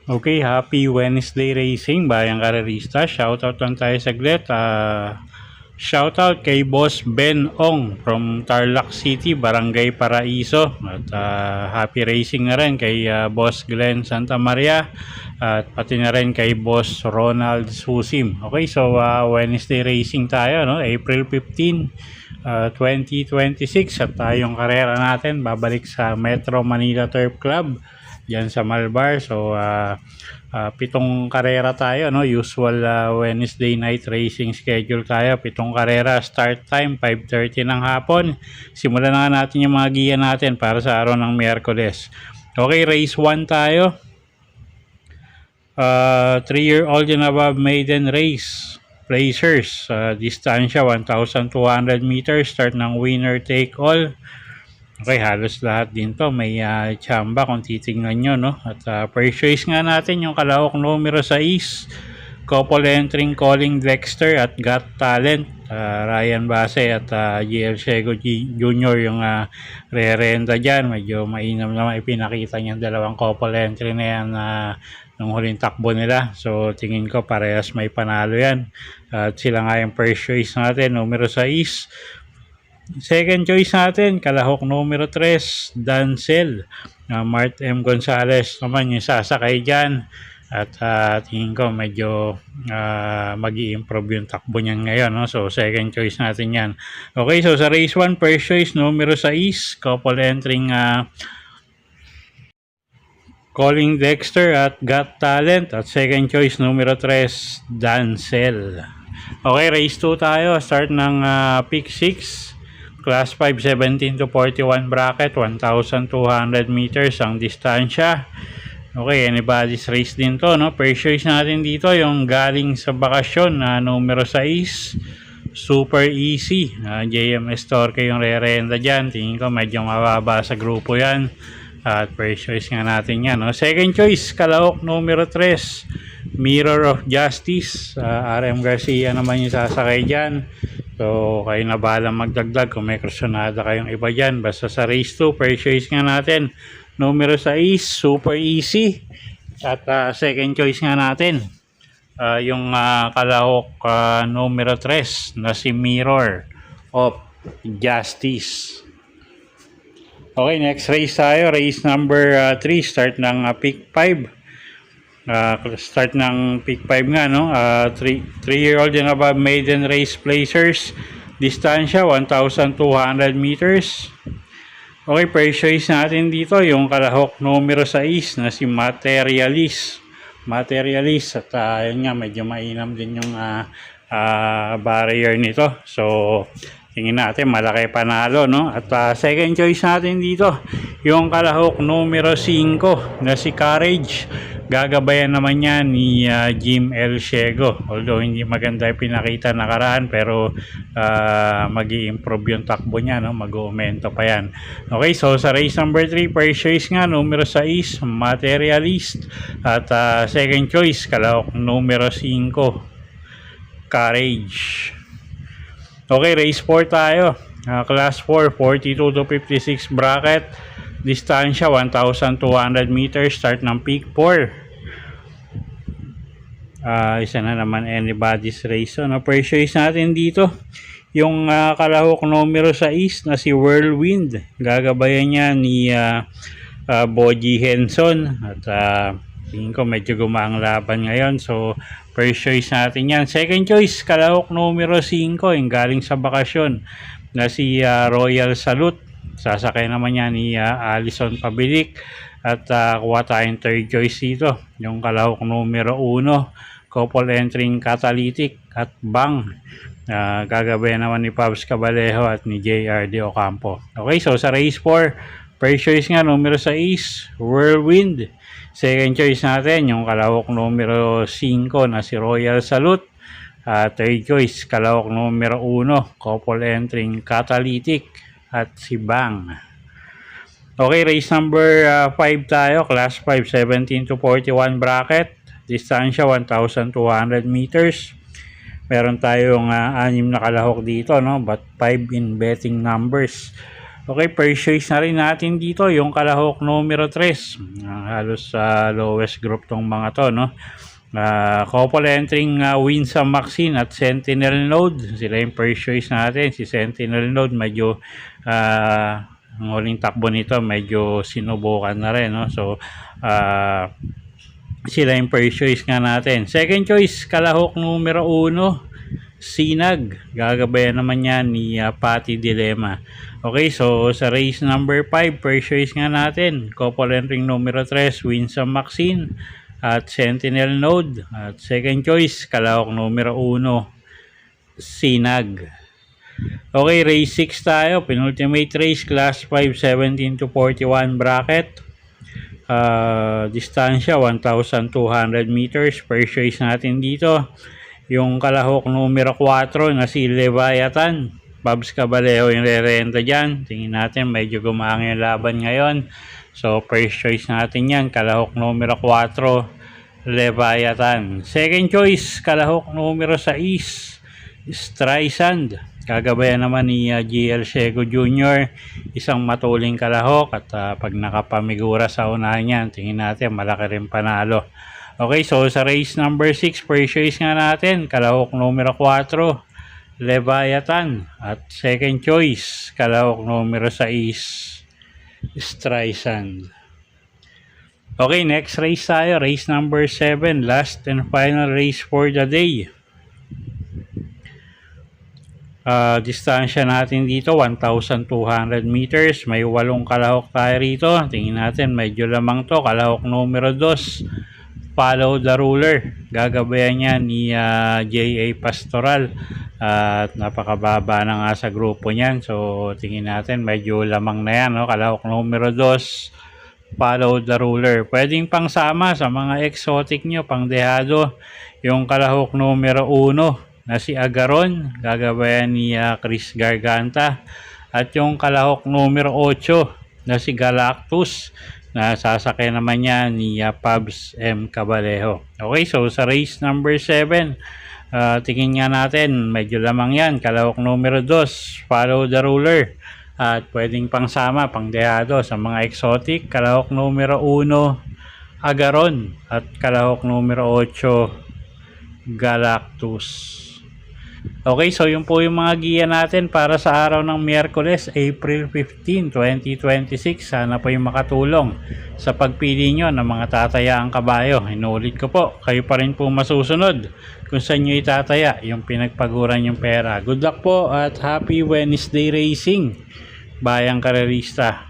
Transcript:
Okay, happy Wednesday racing, bayang karerista. Shoutout lang tayo saglit. Shoutout kay Boss Ben Ong from Tarlac City, Barangay Paraiso. At happy racing na rin kay Boss Glenn Santa Maria. At pati na rin kay Boss Ronald Susim. Okay, so Wednesday racing tayo, no? April 15, 2026. At yung karera natin, babalik sa Metro Manila Turf Club diyan sa Malbar. So 7 karera tayo, no? Usual Wednesday night racing schedule tayo. 7 karera, start time 5:30 ng hapon. Simulan na natin yung mga giya natin para sa araw ng Miyerkules. Okay, race 1 tayo. 3-year-old and above maiden race. Placers, distansya 1,200 meters, start ng winner take all. Okay, halos lahat din to may tsamba kung titingnan nyo, no? At first choice nga natin yung kalahok numero 6, couple entering Calling Dexter at Got Talent. Ryan Base at JL Shego Jr. yung re-renda dyan. Medyo mainam naman ipinakita niyang dalawang couple entry na yan nung huling takbo nila. So tingin ko parehas may panalo yan. At sila nga yung first choice natin, numero 6. Second choice natin, kalahok numero 3, Dancel. Mart M. Gonzalez naman yung sasakay dyan. At tingin ko medyo mag-i-improve yung takbo niyan ngayon, no? So second choice natin yan. Okay, so sa race 1, first choice numero 6, couple entering Calling Dexter at Got Talent. At second choice numero 3, Dancel. Okay, race 2 tayo. Start ng pick 6. Class 5, 17 to 41 bracket, 1,200 meters ang distansya. Okay, anybody's race din to, no? First choice natin dito, yung galing sa bakasyon na numero 6, Super Easy. JMS Torque yung re-renda dyan. Tingin ko medyo mababa sa grupo yan. At first choice nga natin yan, no? Second choice, kalahok numero 3, Mirror of Justice. RM Garcia naman yung sasakay dyan. So, kayo na bahalang magdagdag kung may krusonada kayong iba dyan. Basta sa race 2, first choice nga natin, numero 6, Super Easy. At second choice nga natin, yung kalahok numero 3 na si Mirror of Justice. Okay, next race tayo. Race number 3, start ng pick 5. Start ng pick 5 nga, no? 3-year-old and above maiden race placers, distansya 1,200 meters. Okay, first choice natin dito yung kalahok numero 6 na si Materialist. At yun nga, medyo mainam din yung barrier nito. So tingin natin malaki panalo, no? At second choice natin dito yung kalahok numero 5 na si Courage. Gagabayan naman yan ni Jim L. Shego. Although hindi maganda yung pinakita nakaraan, pero mag-i-improve yung takbo niya, no? Mag-aumento pa yan. Okay, so sa race number 3, first choice nga numero 6, Materialist. At second choice, kalahok numero 5, Courage. Okay, race 4 tayo. Class 4, 42 to 56 bracket. Distansya 1,200 meters, start ng peak 4. Isa na naman anybody's race. No? First choice natin dito yung kalahok numero 6 na si Whirlwind. Gagabayan niya ni Boji Henson. At tingin ko medyo gumaang laban ngayon. So first choice natin yan. Second choice, kalahok numero 5 yung galing sa bakasyon na si Royal Salute. Sasakay naman niya ni Alison Pabilik. At kuha tayong third choice dito, yung kalahok numero 1, couple entering Catalytic at Bang. Gagabayan naman ni Pabs Cabalejo at ni JR De Ocampo. Okay, so sa race 4, first choice nga numero 6, Whirlwind. Second choice natin yung kalahok numero 5 na si Royal Salute. Third choice, kalahok numero 1, couple entering Catalytic at si Bang. Okay, race number 5 tayo. Class 5, 17 to 41 bracket. Distansya 1,200 meters. Meron tayong 6 na kalahok dito, no? But 5 in betting numbers. Okay, first choice na rin natin dito yung kalahok numero 3. Halos lowest group tong mga to, no? Couple entering Winsome Maxine at Sentinel Node. Sila yung first choice natin. Si Sentinel Node medyo ang huling takbo nito medyo sinubukan na rin, no? So sila yung first choice nga natin. Second choice, kalahok numero 1, Sinag. Gagabayan naman yan ni Patty Dilemma. Okay, so sa race number 5, first choice nga natin, couple entering numero 3, Winsome Maxine at Sentinel Node. At second choice, kalahok numero 1, Sinag. Okay, race 6 tayo. Penultimate race, class 5, 17 to 41 bracket. Distansya 1,200 meters. First choice natin dito yung kalahok numero 4 na si Leviathan. Babs Cabalejo yung re-renta dyan. Tingin natin medyo gumangin yung laban ngayon. So first choice natin yan, kalahok numero 4, Leviathan. Second choice, kalahok numero 6, Streisand. Kagabayan naman ni GL Sego Jr. Isang matuling kalahok at pag nakapamigura sa unahan niyan, tingin natin malaki rin panalo. Okay, so sa race number 6, first choice nga natin, kalahok numero 4, Leviathan. At second choice, kalahok numero 6, Streisand. Okay, next race tayo, race number 7, last and final race for the day. Distansya natin dito 1,200 meters. May 8 kalahok tayo rito. Tingin natin medyo lamang to. Kalahok numero 2, Follow the Ruler. Gagabayan niya ni J.A. Pastoral. At napakababa na nga sa grupo niyan. So tingin natin medyo lamang na yan, no? Kalahok numero 2, Follow the Ruler. Pwedeng pangsama sa mga exotic nyo, pang dehado, yung kalahok numero 1 na si Agaron, gagabayan ni Chris Garganta. At yung kalahok numero 8 na si Galactus, na sasakay naman niya ni Pabs M. Cabalejo. Okay, so sa race number 7, tingin nga natin, medyo lamang yan. Kalahok numero 2, Follow the Ruler. At pwedeng pangsama, pang dehado sa mga exotic, kalahok numero 1, Agaron. At kalahok numero 8, Galactus. Okay, so yun po yung mga giya natin para sa araw ng Miyerkules, April 15, 2026. Sana po yung makatulong sa pagpili nyo ng mga tatayaang kabayo. Inuulit ko po, kayo pa rin po masusunod kung saan nyo itataya yung pinagpaguran yung pera. Good luck po at happy Wednesday racing, bayang karerista.